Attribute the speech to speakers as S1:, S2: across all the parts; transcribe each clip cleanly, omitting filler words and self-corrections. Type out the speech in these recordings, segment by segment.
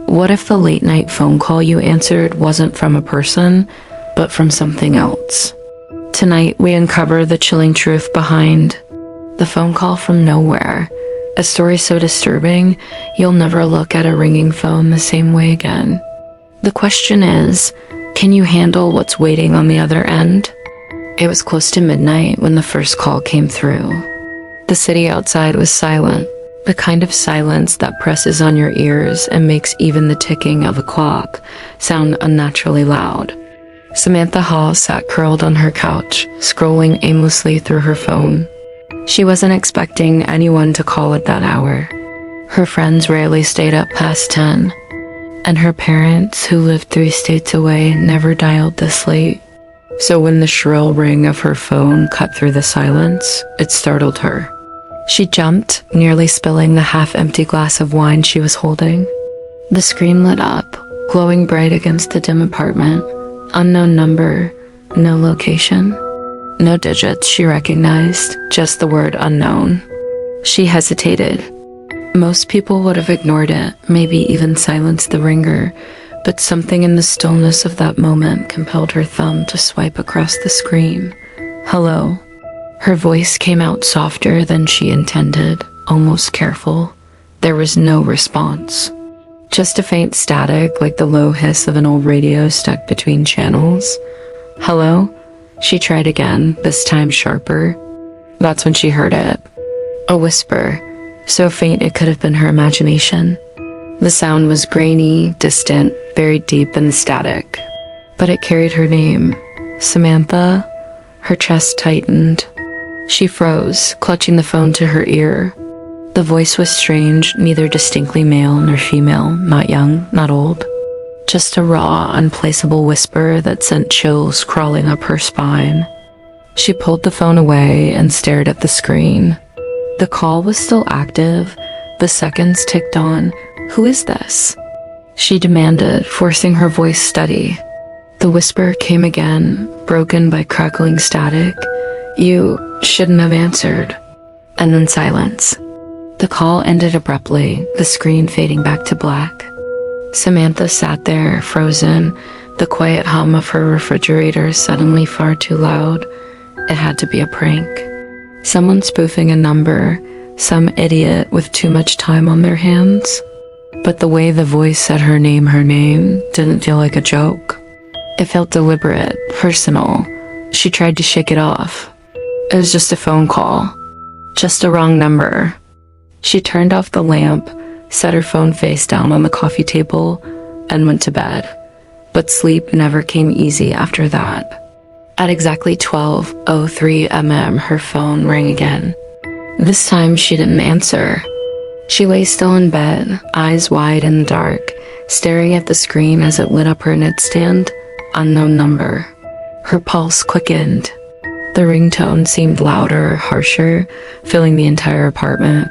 S1: What if the late-night phone call you answered wasn't from a person, but from something else? Tonight, we uncover the chilling truth behind the phone call from nowhere. A story so disturbing, you'll never look at a ringing phone the same way again. The question is, can you handle what's waiting on the other end? It was close to midnight when the first call came through. The city outside was silent, the kind of silence that presses on your ears and makes even the ticking of a clock sound unnaturally loud. Samantha Hall sat curled on her couch, scrolling aimlessly through her phone. She wasn't expecting anyone to call at that hour. Her friends rarely stayed up past 10, and her parents, who lived 3 states away, never dialed this late. So when the shrill ring of her phone cut through the silence, it startled her. She jumped, nearly spilling the half-empty glass of wine she was holding. The screen lit up, glowing bright against the dim apartment. Unknown number, no location. No digits she recognized, just the word unknown. She hesitated. Most people would have ignored it, maybe even silenced the ringer, but something in the stillness of that moment compelled her thumb to swipe across the screen. Hello. Her voice came out softer than she intended, almost careful. There was no response. Just a faint static, like the low hiss of an old radio stuck between channels. Hello? She tried again, this time sharper. That's when she heard it. A whisper, so faint it could have been her imagination. The sound was grainy, distant, buried deep in the static. But it carried her name, Samantha. Her chest tightened. She froze, clutching the phone to her ear. The voice was strange, neither distinctly male nor female, not young, not old. Just a raw, unplaceable whisper that sent chills crawling up her spine. She pulled the phone away and stared at the screen. The call was still active. The seconds ticked on. Who is this? She demanded, forcing her voice steady. The whisper came again, broken by crackling static. You shouldn't have answered. And then silence. The call ended abruptly, the screen fading back to black. Samantha sat there, frozen, the quiet hum of her refrigerator suddenly far too loud. It had to be a prank. Someone spoofing a number, some idiot with too much time on their hands. But the way the voice said her name, didn't feel like a joke. It felt deliberate, personal. She tried to shake it off. It was just a phone call. Just a wrong number. She turned off the lamp, set her phone face down on the coffee table, and went to bed. But sleep never came easy after that. At exactly 12:03 m.m., her phone rang again. This time she didn't answer. She lay still in bed, eyes wide in the dark, staring at the screen as it lit up her nightstand. Unknown number. Her pulse quickened. The ringtone seemed louder, harsher, filling the entire apartment.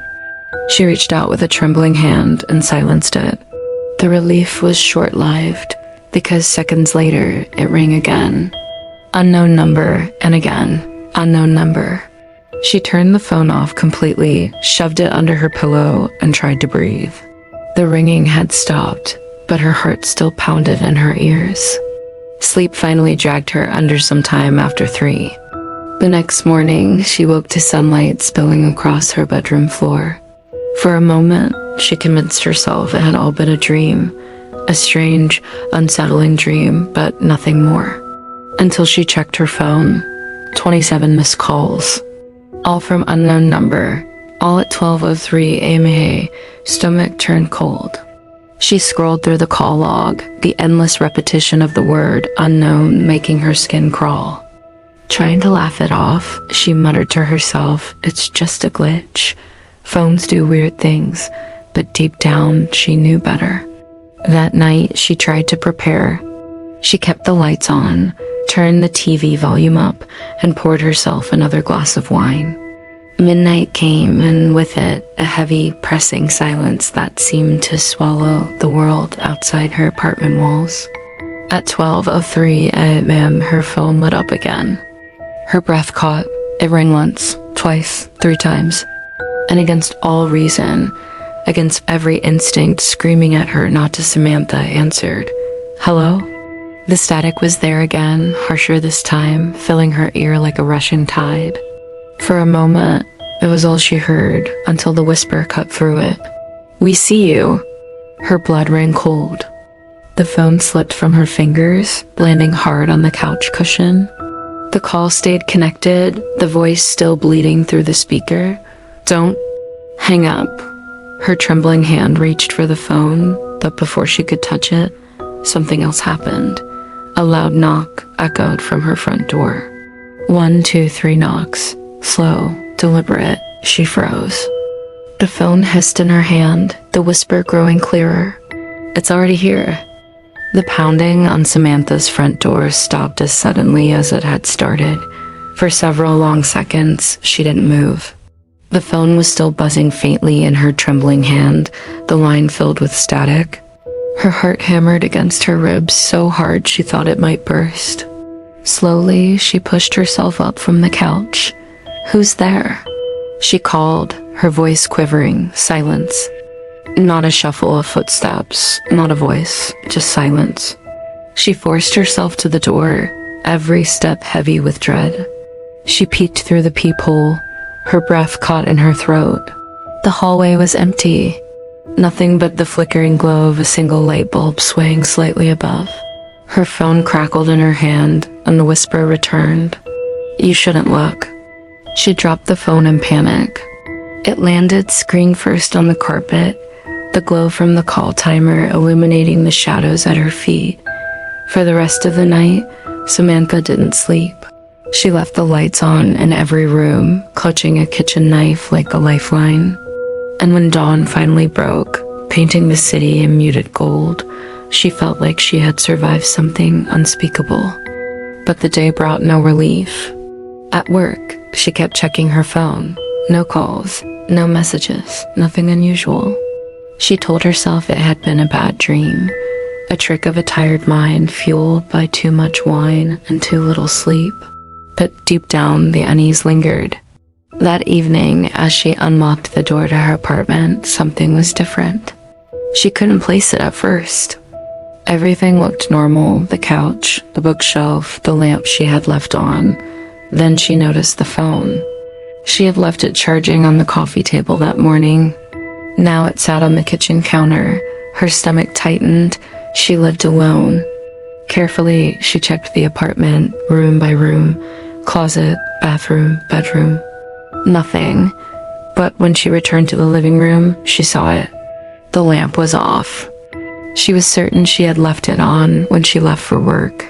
S1: She reached out with a trembling hand and silenced it. The relief was short-lived, because seconds later, it rang again. Unknown number, and again, unknown number. She turned the phone off completely, shoved it under her pillow, and tried to breathe. The ringing had stopped, but her heart still pounded in her ears. Sleep finally dragged her under some time after 3. The next morning, she woke to sunlight spilling across her bedroom floor. For a moment, she convinced herself it had all been a dream, a strange, unsettling dream, but nothing more. Until she checked her phone. 27 missed calls. All from unknown number. All at 12:03 a.m. Stomach turned cold. She scrolled through the call log, the endless repetition of the word unknown making her skin crawl. Trying to laugh it off, she muttered to herself, it's just a glitch. Phones do weird things, but deep down, she knew better. That night, she tried to prepare. She kept the lights on, turned the TV volume up, and poured herself another glass of wine. Midnight came, and with it, a heavy, pressing silence that seemed to swallow the world outside her apartment walls. At 12:03 a.m., her phone lit up again. Her breath caught. It rang once, twice, 3 times. And against all reason, against every instinct screaming at her not to. Samantha answered. Hello? The static was there again, harsher this time, filling her ear like a rushing tide. For a moment, it was all she heard, until the whisper cut through it. We see you. Her blood ran cold. The phone slipped from her fingers, landing hard on the couch cushion. The call stayed connected, the voice still bleeding through the speaker. Don't hang up. Her trembling hand reached for the phone, but before she could touch it, something else happened. A loud knock echoed from her front door. 1, 2, 3 knocks. Slow, deliberate. She froze. The phone hissed in her hand, the whisper growing clearer. It's already here. The pounding on Samantha's front door stopped as suddenly as it had started. For several long seconds, she didn't move. The phone was still buzzing faintly in her trembling hand, the line filled with static. Her heart hammered against her ribs so hard she thought it might burst. Slowly, she pushed herself up from the couch. Who's there? She called, her voice quivering. Silence. Not a shuffle of footsteps, not a voice, just silence. She forced herself to the door, every step heavy with dread. She peeked through the peephole, her breath caught in her throat. The hallway was empty. Nothing but the flickering glow of a single light bulb swaying slightly above. Her phone crackled in her hand, and the whisper returned. You shouldn't look. She dropped the phone in panic. It landed screen first on the carpet, the glow from the call timer illuminating the shadows at her feet. For the rest of the night, Samantha didn't sleep. She left the lights on in every room, clutching a kitchen knife like a lifeline. And when dawn finally broke, painting the city in muted gold, she felt like she had survived something unspeakable. But the day brought no relief. At work, she kept checking her phone. No calls, no messages, nothing unusual. She told herself it had been a bad dream, a trick of a tired mind fueled by too much wine and too little sleep. But deep down, the unease lingered. That evening, as she unlocked the door to her apartment, something was different. She couldn't place it at first. Everything looked normal, the couch, the bookshelf, the lamp she had left on. Then she noticed the phone. She had left it charging on the coffee table that morning. Now it sat on the kitchen counter. Her stomach tightened. She lived alone. Carefully, she checked the apartment, room by room, closet, bathroom, bedroom. Nothing. But when she returned to the living room, she saw it. The lamp was off. She was certain she had left it on when she left for work.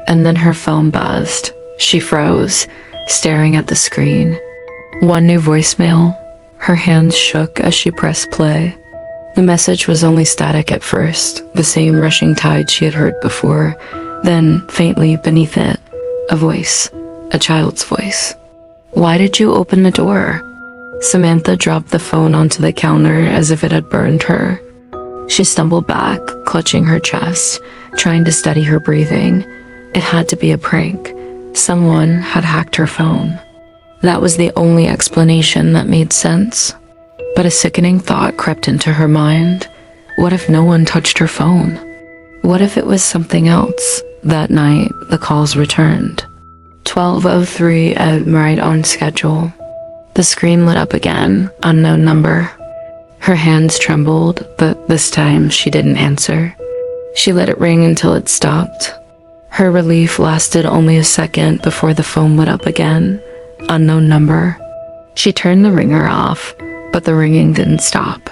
S1: And then her phone buzzed. She froze, staring at the screen. One new voicemail. Her hands shook as she pressed play. The message was only static at first, the same rushing tide she had heard before. Then, faintly beneath it, a voice, a child's voice. Why did you open the door? Samantha dropped the phone onto the counter as if it had burned her. She stumbled back, clutching her chest, trying to steady her breathing. It had to be a prank. Someone had hacked her phone. That was the only explanation that made sense. But a sickening thought crept into her mind. What if no one touched her phone? What if it was something else? That night, the calls returned. 12:03 and right on schedule. The screen lit up again, unknown number. Her hands trembled, but this time she didn't answer. She let it ring until it stopped. Her relief lasted only a second before the phone lit up again. Unknown number. She turned the ringer off, but the ringing didn't stop.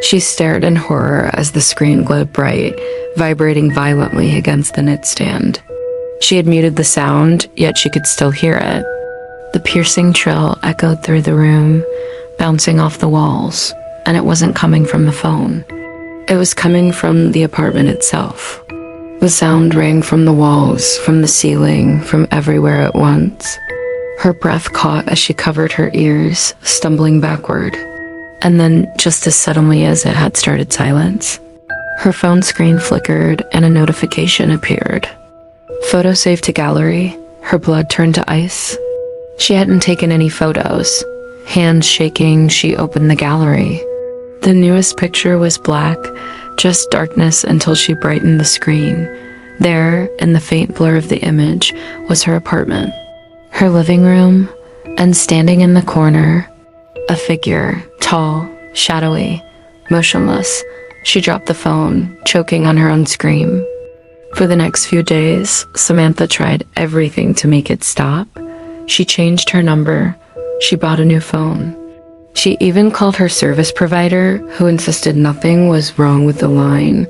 S1: She stared in horror as the screen glowed bright, vibrating violently against the nightstand. She had muted the sound, yet she could still hear it. The piercing trill echoed through the room, bouncing off the walls, and it wasn't coming from the phone. It was coming from the apartment itself. The sound rang from the walls, from the ceiling, from everywhere at once. Her breath caught as she covered her ears, stumbling backward. And then, just as suddenly as it had started silence, her phone screen flickered and a notification appeared. Photo saved to gallery. Her blood turned to ice. She hadn't taken any photos. Hands shaking, she opened the gallery. The newest picture was black, just darkness until she brightened the screen. There, in the faint blur of the image, was her apartment, her living room, and standing in the corner, a figure, tall, shadowy, motionless. She dropped the phone, choking on her own scream. For the next few days, Samantha tried everything to make it stop. She changed her number. She bought a new phone. She even called her service provider, who insisted nothing was wrong with the line.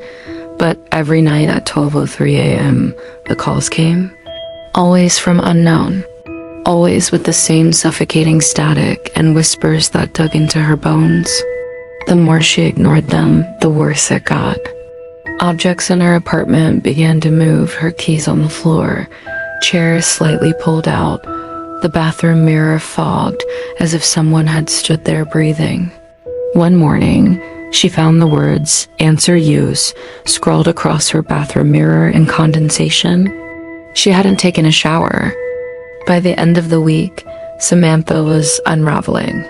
S1: But every night at 12:03 a.m., the calls came. Always from unknown. Always with the same suffocating static and whispers that dug into her bones. The more she ignored them, the worse it got. Objects in her apartment began to move, her keys on the floor, chairs slightly pulled out, the bathroom mirror fogged as if someone had stood there breathing. One morning, she found the words, "Answer use," scrawled across her bathroom mirror in condensation. She hadn't taken a shower. By the end of the week, Samantha was unraveling.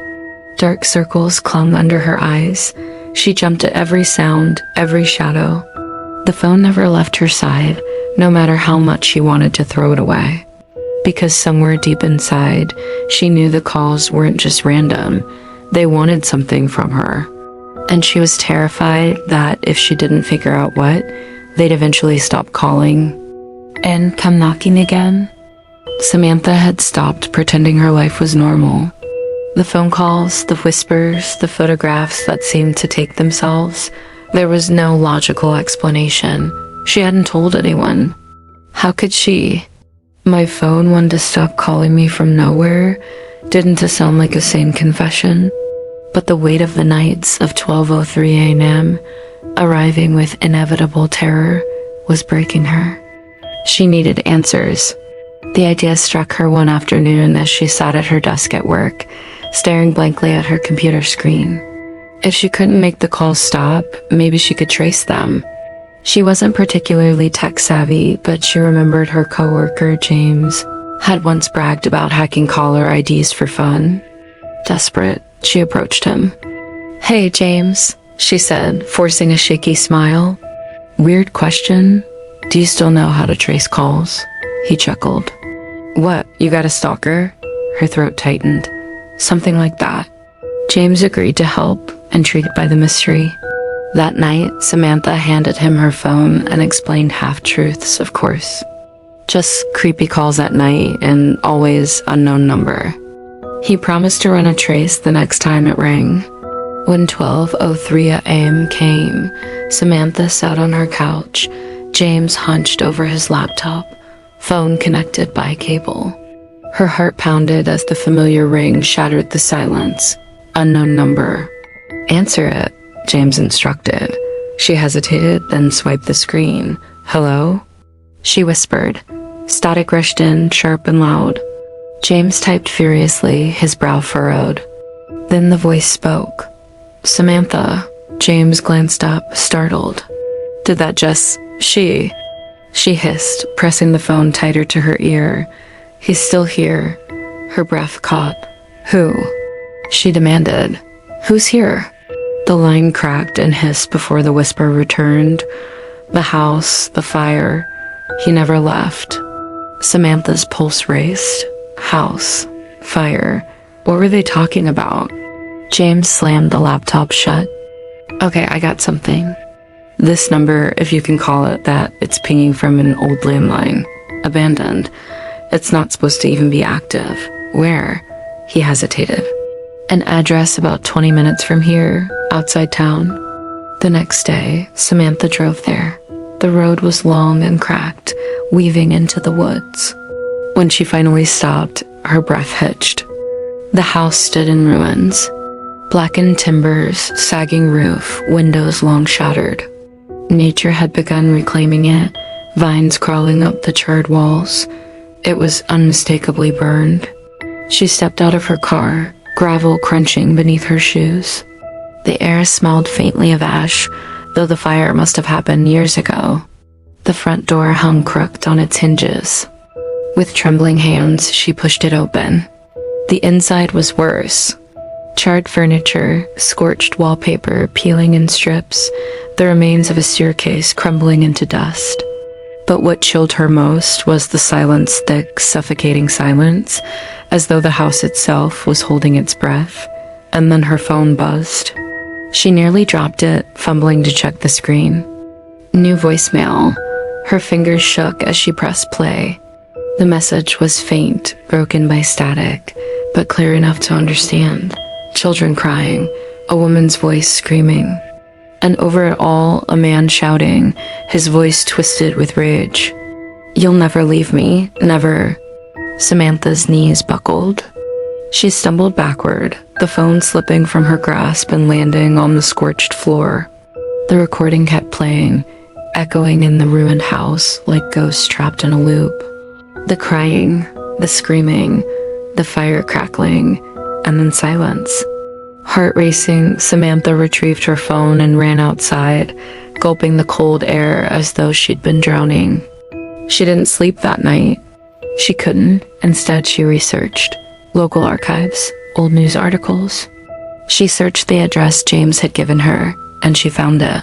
S1: Dark circles clung under her eyes. She jumped at every sound, every shadow. The phone never left her side, no matter how much she wanted to throw it away. Because somewhere deep inside, she knew the calls weren't just random. They wanted something from her. And she was terrified that if she didn't figure out what, they'd eventually stop calling and come knocking again. Samantha had stopped pretending her life was normal. The phone calls, the whispers, the photographs that seemed to take themselves. There was no logical explanation. She hadn't told anyone. How could she? My phone wanted to stop calling me from nowhere. Didn't it sound like a sane confession? But the weight of the nights of 12:03 a.m., arriving with inevitable terror, was breaking her. She needed answers. The idea struck her one afternoon as she sat at her desk at work, staring blankly at her computer screen. If she couldn't make the calls stop, maybe she could trace them. She wasn't particularly tech-savvy, but she remembered her coworker, James, had once bragged about hacking caller IDs for fun. Desperate, she approached him. "Hey, James," she said, forcing a shaky smile. "Weird question. Do you still know how to trace calls?" He chuckled. "What, you got a stalker?" Her throat tightened. "Something like that." James agreed to help, intrigued by the mystery. That night, Samantha handed him her phone and explained half-truths, of course. Just creepy calls at night and always unknown number. He promised to run a trace the next time it rang. When 12:03 a.m. came, Samantha sat on her couch, James hunched over his laptop, phone connected by cable. Her heart pounded as the familiar ring shattered the silence. Unknown number. "Answer it," James instructed. She hesitated, then swiped the screen. "Hello?" She whispered. Static rushed in, sharp and loud. James typed furiously, his brow furrowed. Then the voice spoke. "Samantha." James glanced up, startled. "Did that just... she..." She hissed, pressing the phone tighter to her ear. "He's still here." Her breath caught. "Who?" She demanded. "Who's here?" The line cracked and hissed before the whisper returned. The house, the fire. He never left. Samantha's pulse raced. House. Fire. What were they talking about? James slammed the laptop shut. "Okay, I got something. This number, if you can call it that, it's pinging from an old landline. Abandoned. It's not supposed to even be active. Where?" He hesitated. "An address about 20 minutes from here, outside town." The next day, Samantha drove there. The road was long and cracked, weaving into the woods. When she finally stopped, her breath hitched. The house stood in ruins. Blackened timbers, sagging roof, windows long shattered. Nature had begun reclaiming it, vines crawling up the charred walls. It was unmistakably burned. She stepped out of her car, gravel crunching beneath her shoes. The air smelled faintly of ash, though the fire must have happened years ago. The front door hung crooked on its hinges. With trembling hands, she pushed it open. The inside was worse. Charred furniture, scorched wallpaper peeling in strips, the remains of a staircase crumbling into dust. But what chilled her most was the silence, thick, suffocating silence, as though the house itself was holding its breath. And then her phone buzzed. She nearly dropped it, fumbling to check the screen. New voicemail. Her fingers shook as she pressed play. The message was faint, broken by static, but clear enough to understand. Children crying, a woman's voice screaming. And over it all, a man shouting, his voice twisted with rage. "You'll never leave me, never." Samantha's knees buckled. She stumbled backward, the phone slipping from her grasp and landing on the scorched floor. The recording kept playing, echoing in the ruined house like ghosts trapped in a loop. The crying, the screaming, the fire crackling, and then silence. Heart racing, Samantha retrieved her phone and ran outside, gulping the cold air as though she'd been drowning. She didn't sleep that night. She couldn't. Instead, she researched local archives, old news articles. She searched the address James had given her, and she found it.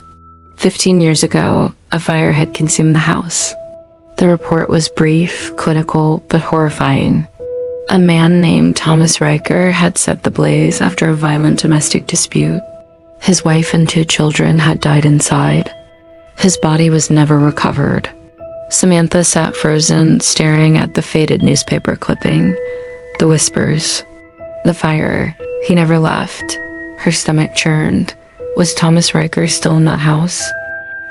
S1: 15 years ago, a fire had consumed the house. The report was brief, clinical, but horrifying. A man named Thomas Riker had set the blaze after a violent domestic dispute. His wife and 2 children had died inside. His body was never recovered. Samantha sat frozen, staring at the faded newspaper clipping. The whispers. The fire. He never left. Her stomach churned. Was Thomas Riker still in that house?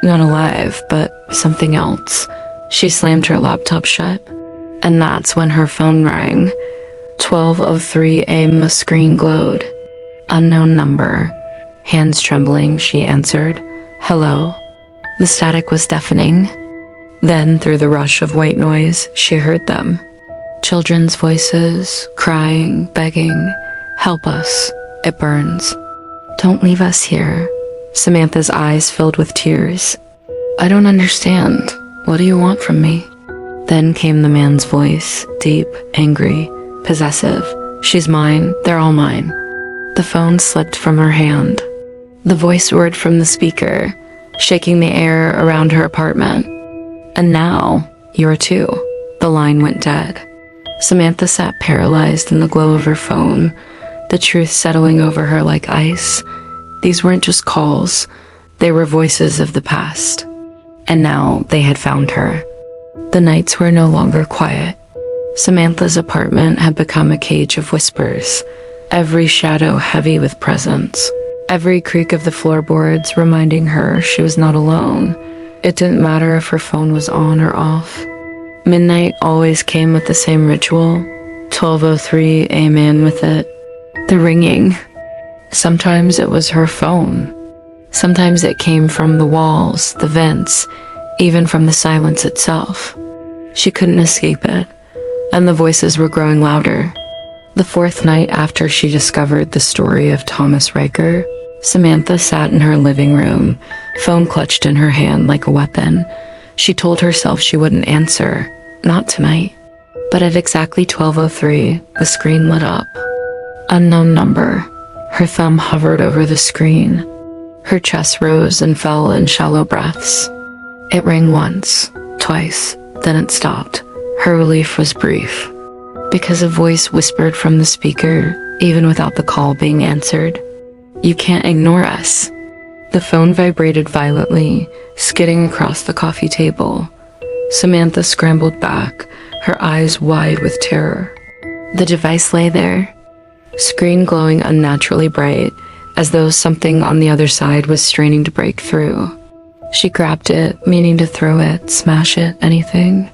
S1: Not alive, but something else. She slammed her laptop shut. And that's when her phone rang. 12:03 a.m. The screen glowed. Unknown number. Hands trembling, she answered. "Hello." The static was deafening. Then, through the rush of white noise, she heard them. Children's voices, crying, begging. "Help us. It burns. Don't leave us here." Samantha's eyes filled with tears. "I don't understand. What do you want from me?" Then came the man's voice, deep, angry, possessive. "She's mine. They're all mine." The phone slipped from her hand. The voice roared from the speaker, shaking the air around her apartment. "And now, you're too." The line went dead. Samantha sat paralyzed in the glow of her phone, the truth settling over her like ice. These weren't just calls. They were voices of the past. And now they had found her. The nights were no longer quiet. Samantha's apartment had become a cage of whispers, every shadow heavy with presence, every creak of the floorboards reminding her she was not alone. It didn't matter if her phone was on or off. Midnight always came with the same ritual, 12:03 a.m. with it. The ringing. Sometimes it was her phone. Sometimes it came from the walls, the vents, even from the silence itself. She couldn't escape it, and the voices were growing louder. The 4th night after she discovered the story of Thomas Riker, Samantha sat in her living room, phone clutched in her hand like a weapon. She told herself she wouldn't answer, not tonight. But at exactly 12:03, the screen lit up. Unknown number. Her thumb hovered over the screen. Her chest rose and fell in shallow breaths. It rang once, twice, then it stopped. Her relief was brief, because a voice whispered from the speaker, even without the call being answered. "You can't ignore us." The phone vibrated violently, skidding across the coffee table. Samantha scrambled back, her eyes wide with terror. The device lay there, screen glowing unnaturally bright, as though something on the other side was straining to break through. She grabbed it, meaning to throw it, smash it, anything.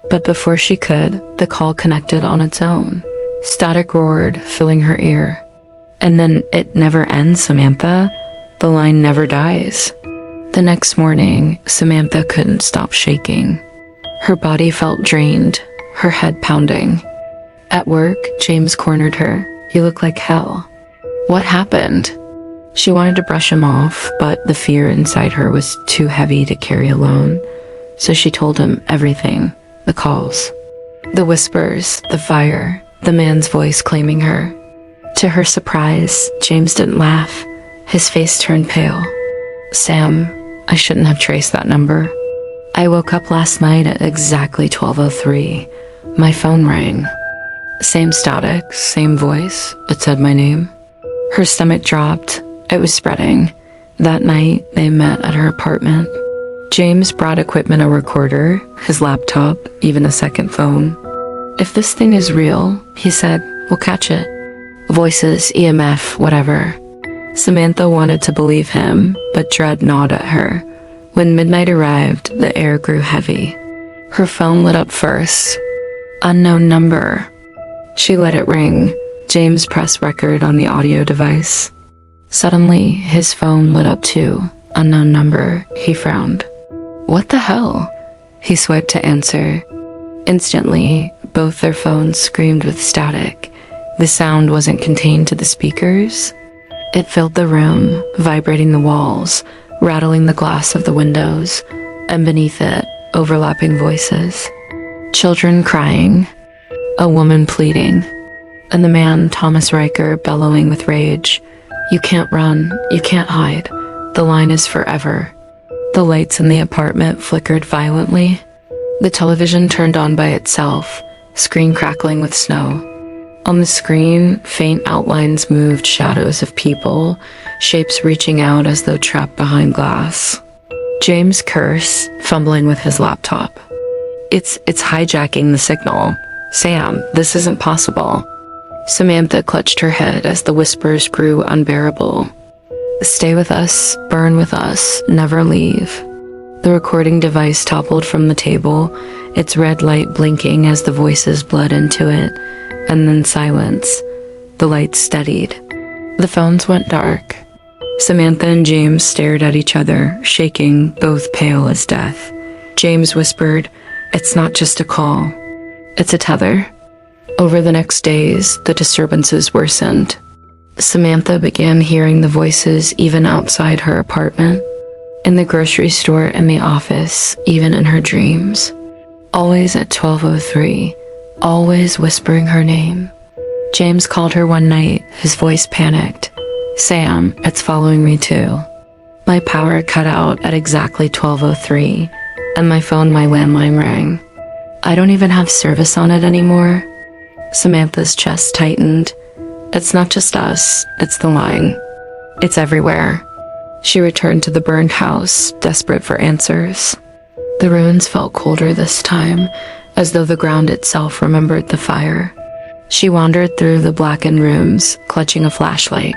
S1: But before she could, the call connected on its own. Static roared, filling her ear. And then it never ends, Samantha. The line never dies. The next morning, Samantha couldn't stop shaking. Her body felt drained, her head pounding. At work, James cornered her. "You look like hell." What happened? She wanted to brush him off, but the fear inside her was too heavy to carry alone. So she told him everything, the calls, the whispers, the fire, the man's voice claiming her. To her surprise, James didn't laugh. His face turned pale. Sam, I shouldn't have traced that number. I woke up last night at exactly 12:03. My phone rang. Same static, same voice. It said my name. Her stomach dropped. It was spreading. That night, they met at her apartment. James brought equipment, a recorder, his laptop, even a second phone. If this thing is real, he said, we'll catch it. Voices, EMF, whatever. Samantha wanted to believe him, but dread gnawed at her. When midnight arrived, the air grew heavy. Her phone lit up first. Unknown number. She let it ring. James pressed record on the audio device. Suddenly, his phone lit up too. Unknown number. He frowned. What the hell? He swiped to answer. Instantly, both their phones screamed with static. The sound wasn't contained to the speakers. It filled the room, vibrating the walls, rattling the glass of the windows, and beneath it, overlapping voices. Children crying, a woman pleading, and the man, Thomas Riker, bellowing with rage. You can't run, you can't hide. The line is forever. The lights in the apartment flickered violently. The television turned on by itself, screen crackling with snow. On the screen, faint outlines moved, shadows of people, shapes reaching out as though trapped behind glass. James cursed, fumbling with his laptop. It's hijacking the signal. Sam, this isn't possible. Samantha clutched her head as the whispers grew unbearable. Stay with us, burn with us, never leave. The recording device toppled from the table, its red light blinking as the voices bled into it, and then silence. The lights steadied. The phones went dark. Samantha and James stared at each other, shaking, both pale as death. James whispered, "It's not just a call. It's a tether." Over the next days, the disturbances worsened. Samantha began hearing the voices even outside her apartment, in the grocery store, in the office, even in her dreams. Always at 12:03, always whispering her name. James called her one night, his voice panicked. "Sam, it's following me too." My power cut out at exactly 12:03, and my landline rang. I don't even have service on it anymore. Samantha's chest tightened. It's not just us, it's the line. It's everywhere. She returned to the burned house, desperate for answers. The ruins felt colder this time, as though the ground itself remembered the fire. She wandered through the blackened rooms, clutching a flashlight.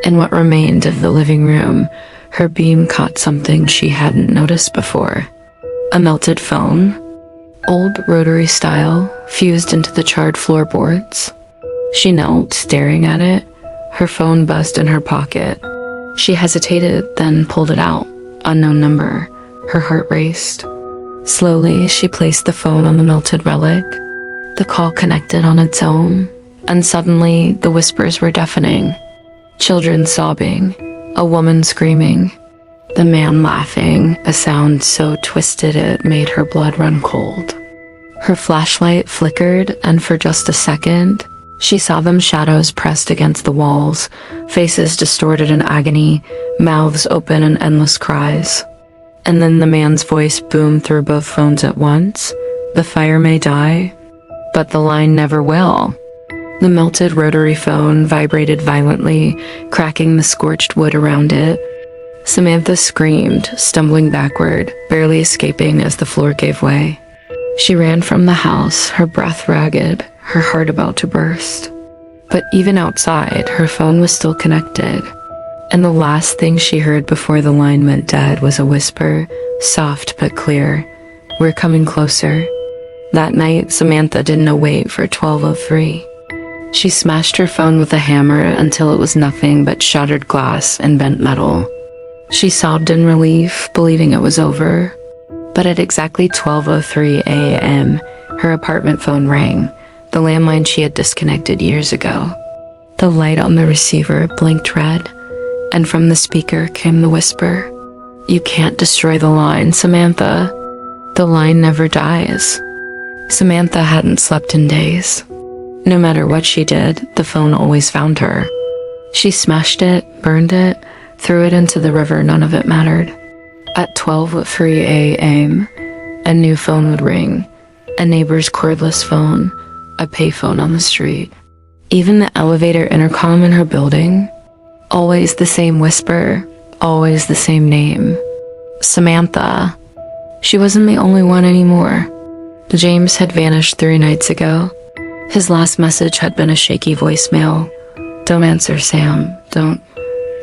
S1: In what remained of the living room, her beam caught something she hadn't noticed before. A melted phone, old rotary style, fused into the charred floorboards. She knelt, staring at it, her phone buzzed in her pocket. She hesitated, then pulled it out. Unknown number. Her heart raced. Slowly, she placed the phone on the melted relic. The call connected on its own, and suddenly, the whispers were deafening. Children sobbing, a woman screaming, the man laughing, a sound so twisted it made her blood run cold. Her flashlight flickered, and for just a second, she saw them shadows pressed against the walls, faces distorted in agony, mouths open in endless cries. And then the man's voice boomed through both phones at once. The fire may die, but the line never will. The melted rotary phone vibrated violently, cracking the scorched wood around it. Samantha screamed, stumbling backward, barely escaping as the floor gave way. She ran from the house, her breath ragged, her heart about to burst. But even outside, her phone was still connected. And the last thing she heard before the line went dead was a whisper, soft but clear. "We're coming closer." That night, Samantha didn't await for 12:03. She smashed her phone with a hammer until it was nothing but shattered glass and bent metal. She sobbed in relief, believing it was over. But at exactly 12:03 a.m., her apartment phone rang, the landline she had disconnected years ago. The light on the receiver blinked red, and from the speaker came the whisper, "You can't destroy the line, Samantha. The line never dies." Samantha hadn't slept in days. No matter what she did, the phone always found her. She smashed it, burned it, threw it into the river, none of it mattered. At 12:03 a.m., a new phone would ring. A neighbor's cordless phone, a payphone on the street. Even the elevator intercom in her building, always the same whisper, always the same name. Samantha. She wasn't the only one anymore. James had vanished 3 nights ago. His last message had been a shaky voicemail. "Don't answer, Sam, don't."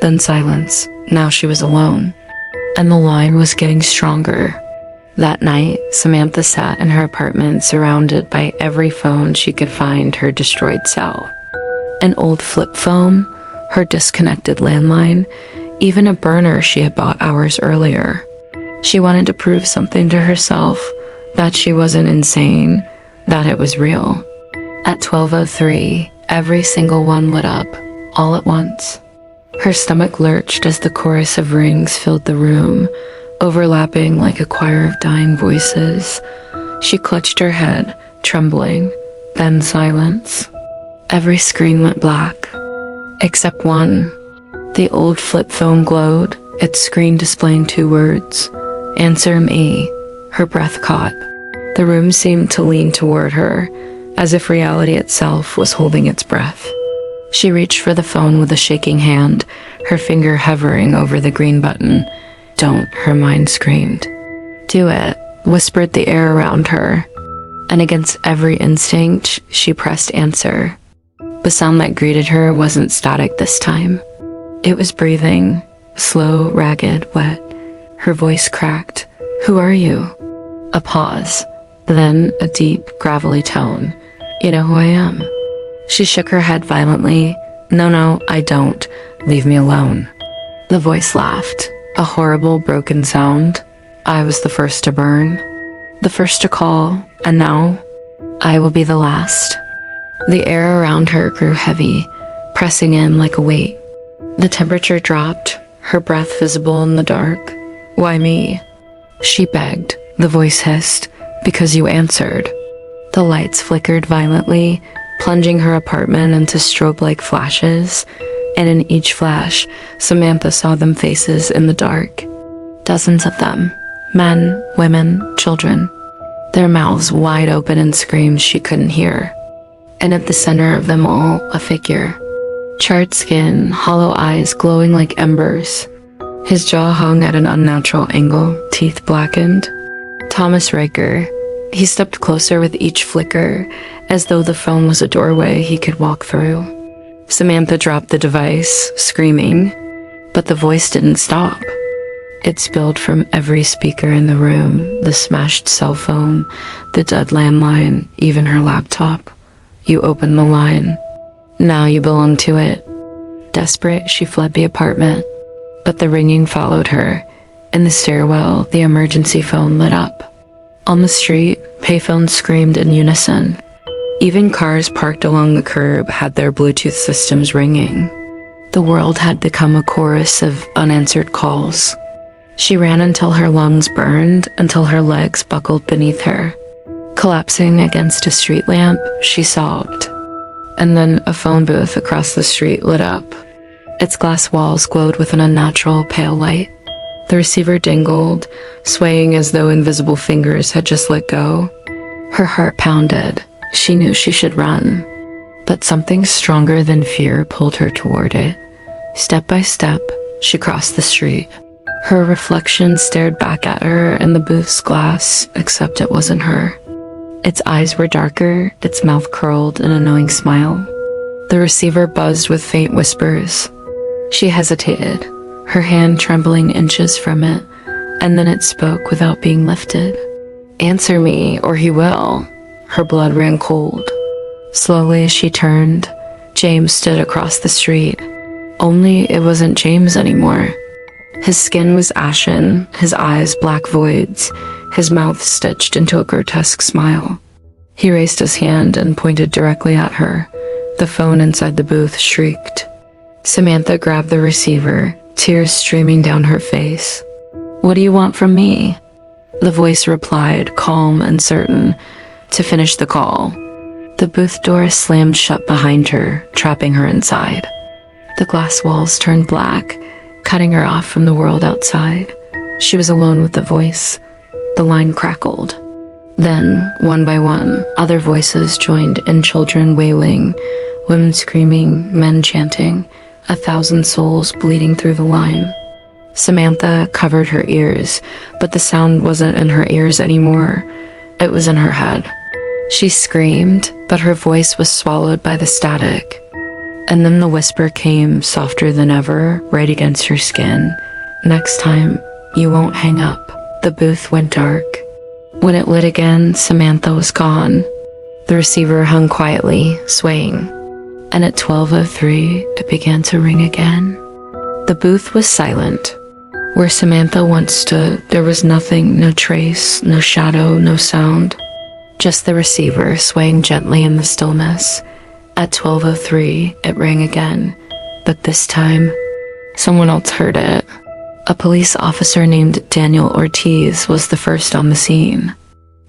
S1: Then silence. Now she was alone. And the line was getting stronger. That night, Samantha sat in her apartment surrounded by every phone she could find, her destroyed cell. An old flip phone, her disconnected landline, even a burner she had bought hours earlier. She wanted to prove something to herself, that she wasn't insane, that it was real. At 12:03, every single one lit up, all at once. Her stomach lurched as the chorus of rings filled the room, overlapping like a choir of dying voices. She clutched her head, trembling, then silence. Every screen went black, except one. The old flip phone glowed, its screen displaying 2 words, "Answer me." Her breath caught. The room seemed to lean toward her, as if reality itself was holding its breath. She reached for the phone with a shaking hand, her finger hovering over the green button. "Don't," her mind screamed. "Do it," whispered the air around her. And against every instinct, she pressed answer. The sound that greeted her wasn't static this time. It was breathing, slow, ragged, wet. Her voice cracked. "Who are you?" A pause, then a deep, gravelly tone. "You know who I am." She shook her head violently. No, I don't. Leave me alone." The voice laughed, a horrible, broken sound. "I was the first to burn, the first to call, and now I will be the last." The air around her grew heavy, pressing in like a weight. The temperature dropped, her breath visible in the dark. "Why me?" she begged. The voice hissed, "Because you answered." The lights flickered violently, plunging her apartment into strobe-like flashes, and in each flash, Samantha saw them faces in the dark. Dozens of them, men, women, children, their mouths wide open in screams she couldn't hear. And at the center of them all, a figure. Charred skin, hollow eyes glowing like embers. His jaw hung at an unnatural angle, teeth blackened. Thomas Riker. He stepped closer with each flicker, as though the phone was a doorway he could walk through. Samantha dropped the device, screaming, but the voice didn't stop. It spilled from every speaker in the room, the smashed cell phone, the dead landline, even her laptop. "You opened the line. Now you belong to it." Desperate, she fled the apartment, but the ringing followed her. In the stairwell, the emergency phone lit up. On the street, payphones screamed in unison. Even cars parked along the curb had their Bluetooth systems ringing. The world had become a chorus of unanswered calls. She ran until her lungs burned, until her legs buckled beneath her. Collapsing against a street lamp, she sobbed. And then a phone booth across the street lit up. Its glass walls glowed with an unnatural pale light. The receiver dingled, swaying as though invisible fingers had just let go. Her heart pounded. She knew she should run, but something stronger than fear pulled her toward it. Step by step, she crossed the street. Her reflection stared back at her in the booth's glass, except it wasn't her. Its eyes were darker, its mouth curled in an knowing smile. The receiver buzzed with faint whispers. She hesitated, her hand trembling inches from it, and then it spoke without being lifted. "Answer me, or he will." Her blood ran cold. Slowly she turned. James stood across the street. Only it wasn't James anymore. His skin was ashen, his eyes black voids, his mouth stitched into a grotesque smile. He raised his hand and pointed directly at her. The phone inside the booth shrieked. Samantha grabbed the receiver, tears streaming down her face. "What do you want from me?" The voice replied, calm and certain. "To finish the call. The booth door slammed shut behind her, trapping her inside. The glass walls turned black, cutting her off from the world outside. She was alone with the voice. The line crackled. Then, one by one, other voices joined in, children wailing, women screaming, men chanting, 1,000 souls bleeding through the line. Samantha covered her ears, but the sound wasn't in her ears anymore. It was in her head. She screamed, but her voice was swallowed by the static. And then the whisper came, softer than ever, right against her skin. Next time, you won't hang up. The booth went dark. When it lit again, Samantha was gone. The receiver hung quietly, swaying. And at 12:03, it began to ring again. The booth was silent. Where Samantha once stood, there was nothing, no trace, no shadow, no sound. Just the receiver swaying gently in the stillness. At 12:03, it rang again. But this time, someone else heard it. A police officer named Daniel Ortiz was the first on the scene.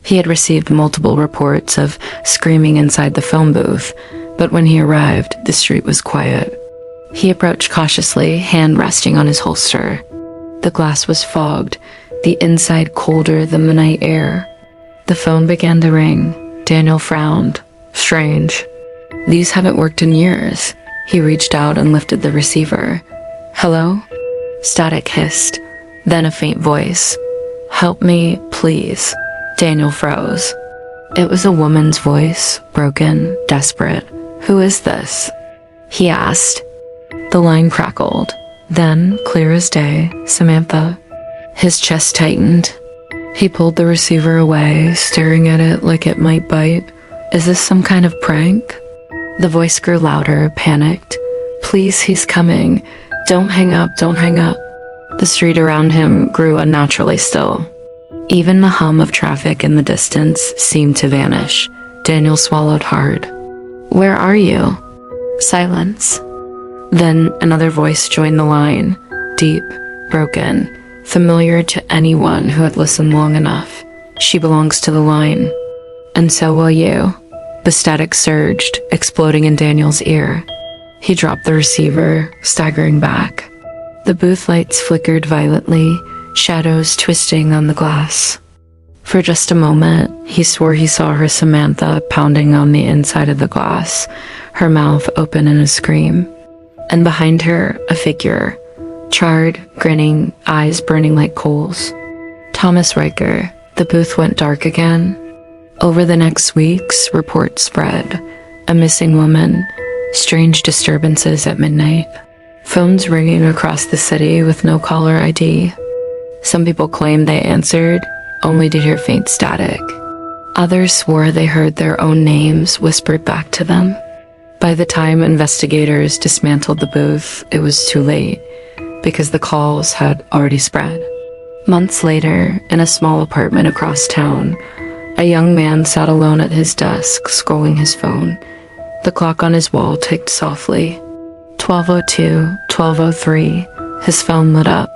S1: He had received multiple reports of screaming inside the phone booth, but when he arrived, the street was quiet. He approached cautiously, hand resting on his holster. The glass was fogged, the inside colder than the night air. The phone began to ring. Daniel frowned. Strange. These haven't worked in years. He reached out and lifted the receiver. Hello? Static hissed, then a faint voice. Help me, please. Daniel froze. It was a woman's voice, broken, desperate. Who is this? He asked. The line crackled. Then, clear as day, Samantha. His chest tightened. He pulled the receiver away, staring at it like it might bite. Is this some kind of prank? The voice grew louder, panicked. Please, he's coming. Don't hang up, don't hang up. The street around him grew unnaturally still. Even the hum of traffic in the distance seemed to vanish. Daniel swallowed hard. Where are you? Silence. Then another voice joined the line, deep, broken, familiar to anyone who had listened long enough. She belongs to the line. And so will you. The static surged, exploding in Daniel's ear. He dropped the receiver, staggering back. The booth lights flickered violently, shadows twisting on the glass. For just a moment, he swore he saw her Samantha pounding on the inside of the glass, her mouth open in a scream. And behind her, a figure, charred, grinning, eyes burning like coals. Thomas Riker. The booth went dark again. Over the next weeks, reports spread. A missing woman, strange disturbances at midnight, phones ringing across the city with no caller ID. Some people claimed they answered, only to hear faint static. Others swore they heard their own names whispered back to them. By the time investigators dismantled the booth, it was too late, because the calls had already spread. Months later, in a small apartment across town, a young man sat alone at his desk, scrolling his phone. The clock on his wall ticked softly. 12:02, 12:03, his phone lit up.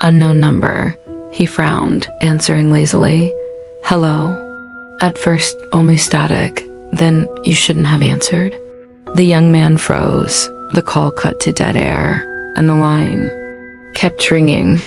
S1: Unknown number. He frowned, answering lazily. Hello. At first, only static. Then, you shouldn't have answered. The young man froze. The call cut to dead air, and the line kept ringing.